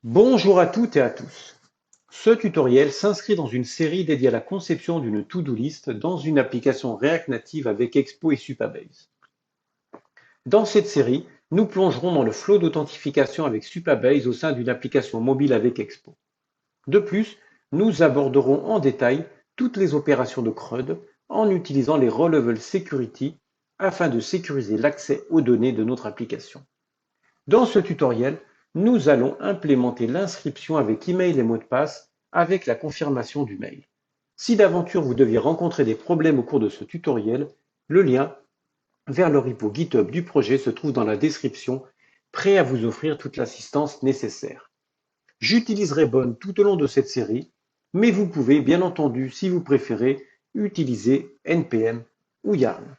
Bonjour à toutes et à tous. Ce tutoriel s'inscrit dans une série dédiée à la conception d'une to-do list dans une application React Native avec Expo et Supabase. Dans cette série, nous plongerons dans le flot d'authentification avec Supabase au sein d'une application mobile avec Expo. De plus, nous aborderons en détail toutes les opérations de CRUD en utilisant les Row-Level Security afin de sécuriser l'accès aux données de notre application. Dans ce tutoriel, nous allons implémenter l'inscription avec email et mot de passe avec la confirmation du mail. Si d'aventure vous deviez rencontrer des problèmes au cours de ce tutoriel, le lien vers le repo GitHub du projet se trouve dans la description, prêt à vous offrir toute l'assistance nécessaire. J'utiliserai Bonne tout au long de cette série, mais vous pouvez bien entendu, si vous préférez, utiliser NPM ou Yarn.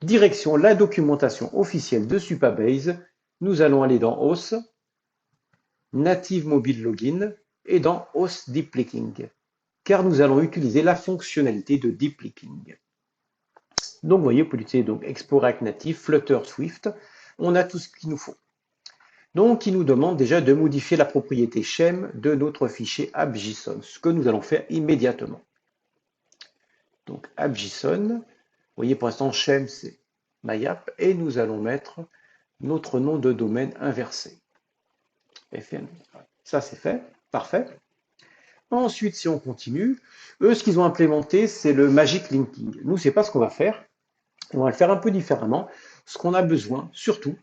Direction la documentation officielle de Supabase, nous allons aller dans OS, Native Mobile Login et dans OS Deep Linking, car nous allons utiliser la fonctionnalité de Deep Linking. Donc vous voyez, vous pouvez utiliser donc Expo React Native, Flutter, Swift, on a tout ce qu'il nous faut. Donc il nous demande déjà de modifier la propriété Shem de notre fichier app.json, ce que nous allons faire immédiatement. Donc app.json, vous voyez pour l'instant Shem c'est myapp et nous allons mettre notre nom de domaine inversé. FM. Ça c'est fait, parfait. Ensuite, si on continue, eux, ce qu'ils ont implémenté, c'est le Magic Linking. Nous, c'est pas ce qu'on va faire. On va le faire un peu différemment. Ce qu'on a besoin, surtout,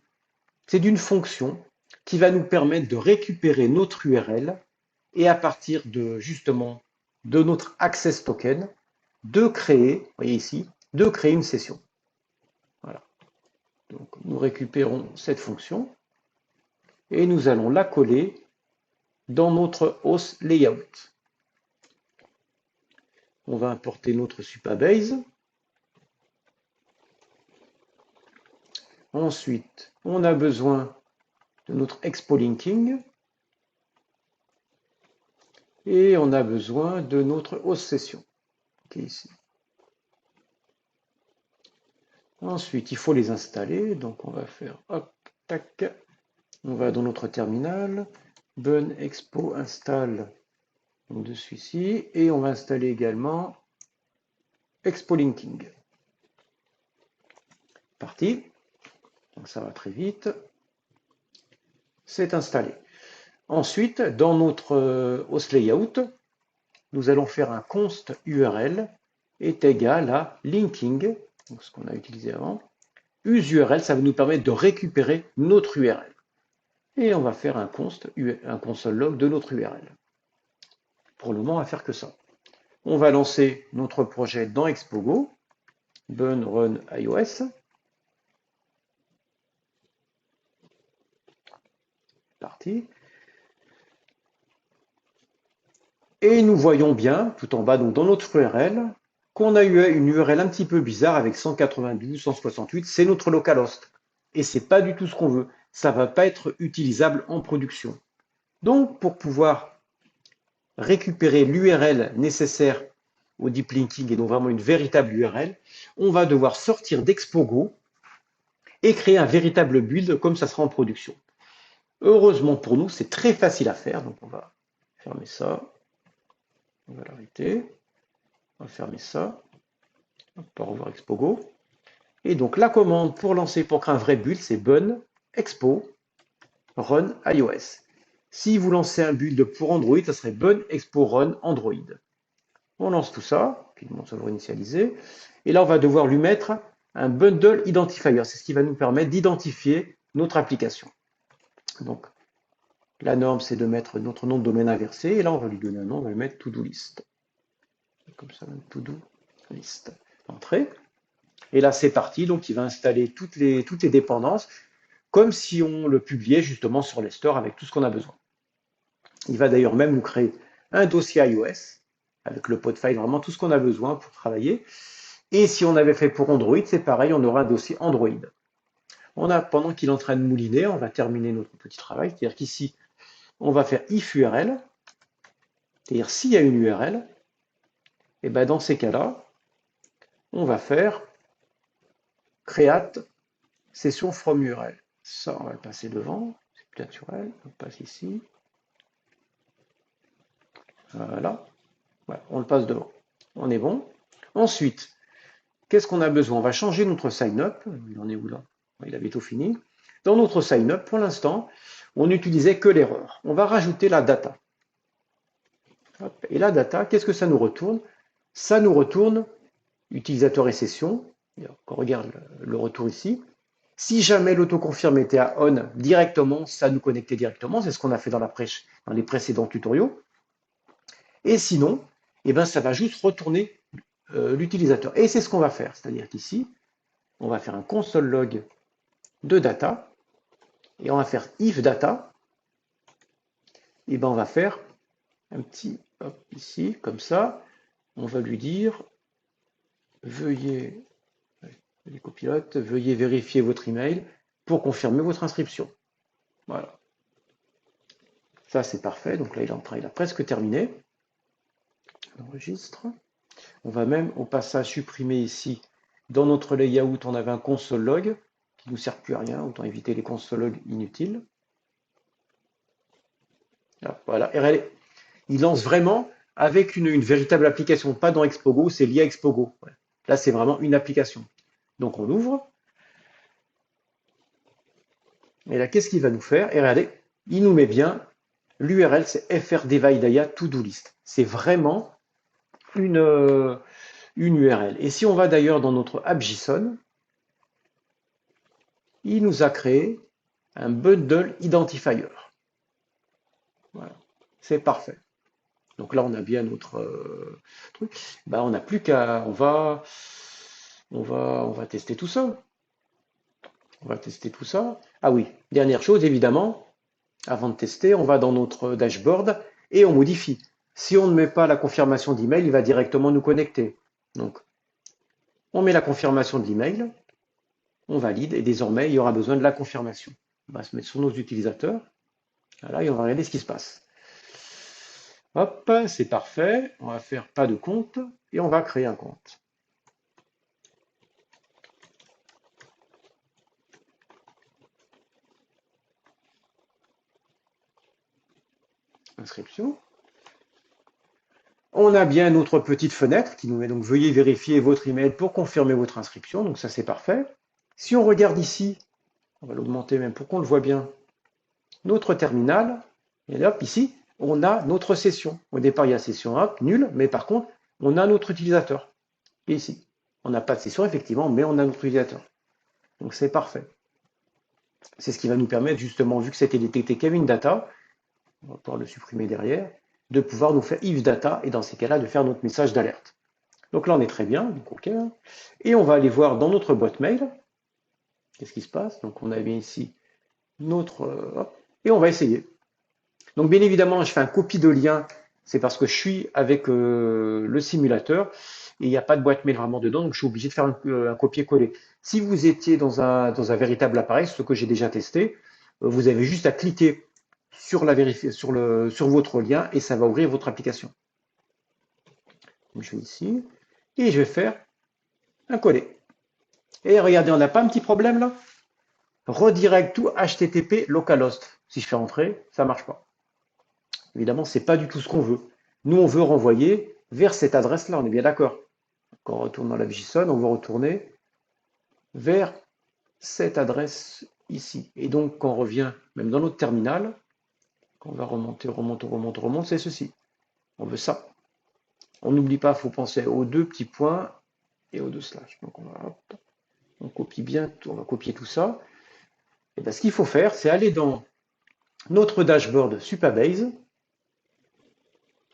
c'est d'une fonction qui va nous permettre de récupérer notre URL et à partir de, justement, de notre access token, de créer, vous voyez ici, de créer une session. Voilà. Donc, nous récupérons cette fonction et nous allons la coller dans notre host layout. On va importer notre Supabase. Ensuite, on a besoin de notre Expo Linking et on a besoin de notre host session qui est ici. Ensuite, il faut les installer. Donc, on va faire hop, tac. On va dans notre terminal. Bun Expo install de celui-ci et on va installer également Expo Linking. Parti. Donc, ça va très vite. C'est installé. Ensuite, dans notre host layout, nous allons faire un const URL est égal à linking, donc ce qu'on a utilisé avant. UseURL, ça va nous permettre de récupérer notre URL. Et on va faire un console log de notre URL. Pour le moment, on va faire que ça. On va lancer notre projet dans Expogo, Bun Run iOS. Parti. Et nous voyons bien, tout en bas, donc dans notre URL, qu'on a eu une URL un petit peu bizarre avec 192, 168, c'est notre localhost. Et c'est pas du tout ce qu'on veut. Ça va pas être utilisable en production. Donc, pour pouvoir récupérer l'URL nécessaire au deep linking et donc vraiment une véritable URL, on va devoir sortir d'Expogo et créer un véritable build comme ça sera en production. Heureusement pour nous, c'est très facile à faire. Donc, on va fermer ça. On va l'arrêter. On va fermer ça. On va revoir Expogo. Et donc la commande pour lancer, pour créer un vrai build, c'est bun expo run iOS. Si vous lancez un build pour Android, ça serait bun expo run Android. On lance tout ça, puis on va le réinitialiser. Et là, on va devoir lui mettre un bundle identifier. C'est ce qui va nous permettre d'identifier notre application. Donc, la norme, c'est de mettre notre nom de domaine inversé. Et là, on va lui donner un nom, on va lui mettre to-do list. Comme ça, to-do list. Entrée. Et là, c'est parti. Donc, il va installer toutes les dépendances, comme si on le publiait justement sur les stores avec tout ce qu'on a besoin. Il va d'ailleurs même nous créer un dossier iOS avec le pod file, vraiment tout ce qu'on a besoin pour travailler. Et si on avait fait pour Android, c'est pareil, on aura un dossier Android. Pendant qu'il est en train de mouliner, on va terminer notre petit travail. C'est-à-dire qu'ici, on va faire if URL. C'est-à-dire s'il y a une URL, et ben dans ces cas-là, on va faire create session from URL. Ça, on va le passer devant. C'est plus naturel. On passe ici. Voilà. Voilà, on le passe devant. On est bon. Ensuite, qu'est-ce qu'on a besoin? On va changer notre sign-up. Il en est où là? Il avait tout fini. Dans notre sign-up, pour l'instant, on n'utilisait que l'erreur. On va rajouter la data. Hop. Et la data, qu'est-ce que ça nous retourne? Ça nous retourne utilisateur et session. On regarde le retour ici. Si jamais l'autoconfirme était à on directement, ça nous connectait directement. C'est ce qu'on a fait dans les précédents tutoriaux. Et sinon, eh ben, ça va juste retourner l'utilisateur. Et c'est ce qu'on va faire. C'est-à-dire qu'ici, on va faire un console log de data. Et on va faire if data. Et ben, on va faire un petit hop, ici, comme ça. On va lui dire veuillez, les copilotes, veuillez vérifier votre email pour confirmer votre inscription. Voilà. Ça, c'est parfait. Donc là, il a presque terminé. On enregistre. On va même au passage supprimer ici, dans notre layout, on avait un console log qui ne nous sert plus à rien. Autant éviter les console logs inutiles. Là, voilà. Et il lance vraiment avec une véritable application, pas dans Expogo, c'est lié à Expogo. Là, c'est vraiment une application. Donc, on ouvre. Et là, qu'est-ce qu'il va nous faire? Et regardez, il nous met bien l'URL, c'est frdevaidaya to-do list. C'est vraiment une URL. Et si on va d'ailleurs dans notre app JSON, il nous a créé un bundle identifier. Voilà, c'est parfait. Donc là, on a bien notre truc. Bah, on n'a plus qu'à, on va tester tout ça. On va tester tout ça. Ah oui, dernière chose, évidemment, avant de tester, on va dans notre dashboard et on modifie. Si on ne met pas la confirmation d'email, il va directement nous connecter. Donc, on met la confirmation de l'email, on valide et désormais, il y aura besoin de la confirmation. On va se mettre sur nos utilisateurs. Voilà, et on va regarder ce qui se passe. Hop, c'est parfait. On va faire pas de compte et on va créer un compte. Inscription. On a bien notre petite fenêtre qui nous met donc veuillez vérifier votre email pour confirmer votre inscription. Donc ça c'est parfait. Si on regarde ici, on va l'augmenter même pour qu'on le voit bien, notre terminal, et hop, ici, on a notre session. Au départ, il y a session hop, nul, mais par contre, on a notre utilisateur. Et ici, on n'a pas de session effectivement, mais on a notre utilisateur. Donc c'est parfait. C'est ce qui va nous permettre justement, vu que c'était détecté qu'il y avait une data, on va pouvoir le supprimer derrière, de pouvoir nous faire if data et dans ces cas-là de faire notre message d'alerte. Donc là on est très bien, donc ok. Et on va aller voir dans notre boîte mail, qu'est-ce qui se passe. Donc on a bien ici notre, hop, et on va essayer. Donc bien évidemment je fais un copie de lien, c'est parce que je suis avec le simulateur et il n'y a pas de boîte mail vraiment dedans, donc je suis obligé de faire un copier-coller. Si vous étiez dans un véritable appareil, ce que j'ai déjà testé, vous avez juste à cliquer sur votre lien et ça va ouvrir votre application. Donc, je vais ici et je vais faire un coller. Et regardez, on n'a pas un petit problème là? Redirect to HTTP localhost. Si je fais entrer, ça ne marche pas. Évidemment, ce n'est pas du tout ce qu'on veut. Nous, on veut renvoyer vers cette adresse-là, on est bien d'accord. Quand on retourne dans la JSON, on veut retourner vers cette adresse ici. Et donc, quand on revient même dans notre terminal, quand on va remonte, c'est ceci. On veut ça. On n'oublie pas, il faut penser aux deux petits points et aux deux slash. Donc on copie bien, on va copier tout ça. Et bien, ce qu'il faut faire, c'est aller dans notre dashboard Supabase,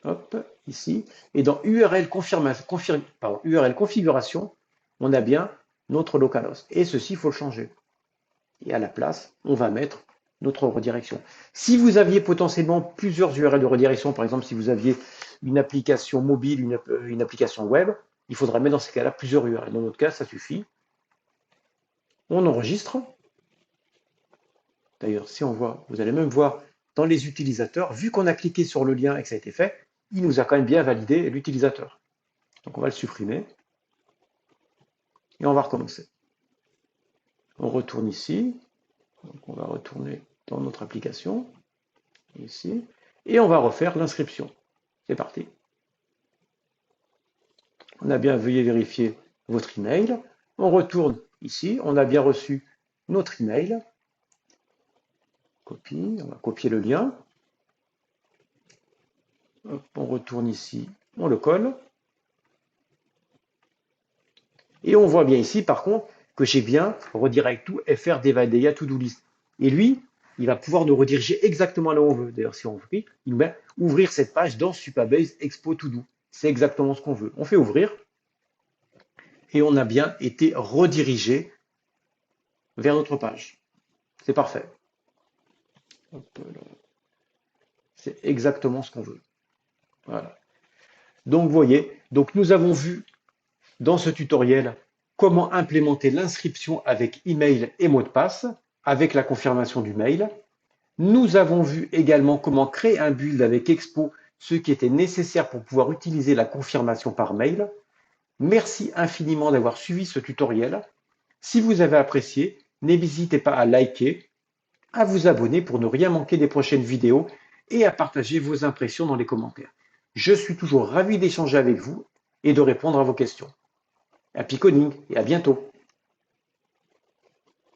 hop, ici, et dans URL configuration, on a bien notre localhost. Et ceci, il faut le changer. Et à la place, on va mettre notre redirection. Si vous aviez potentiellement plusieurs URL de redirection, par exemple si vous aviez une application mobile, une application web, il faudra mettre dans ces cas-là plusieurs URL. Dans notre cas, ça suffit. On enregistre. D'ailleurs, si on voit, vous allez même voir dans les utilisateurs, vu qu'on a cliqué sur le lien et que ça a été fait, il nous a quand même bien validé l'utilisateur. Donc on va le supprimer. Et on va recommencer. On retourne ici. Donc on va retourner dans notre application. Ici. Et on va refaire l'inscription. C'est parti. On a bien, veuillez vérifier votre email. On retourne ici. On a bien reçu notre email. Copie. On va copier le lien. Hop, on retourne ici. On le colle. Et on voit bien ici, par contre, que j'ai bien redirect to FR Devadeya To-Do List. Et lui, il va pouvoir nous rediriger exactement là où on veut. D'ailleurs, si on clique, il nous met ouvrir cette page dans Supabase Expo To-Do. C'est exactement ce qu'on veut. On fait ouvrir et on a bien été redirigé vers notre page. C'est parfait. C'est exactement ce qu'on veut. Voilà. Donc, vous voyez, donc nous avons vu dans ce tutoriel comment implémenter l'inscription avec email et mot de passe avec la confirmation du mail. Nous avons vu également comment créer un build avec Expo, ce qui était nécessaire pour pouvoir utiliser la confirmation par mail. Merci infiniment d'avoir suivi ce tutoriel. Si vous avez apprécié, n'hésitez pas à liker, à vous abonner pour ne rien manquer des prochaines vidéos et à partager vos impressions dans les commentaires. Je suis toujours ravi d'échanger avec vous et de répondre à vos questions. Happy coding et à bientôt.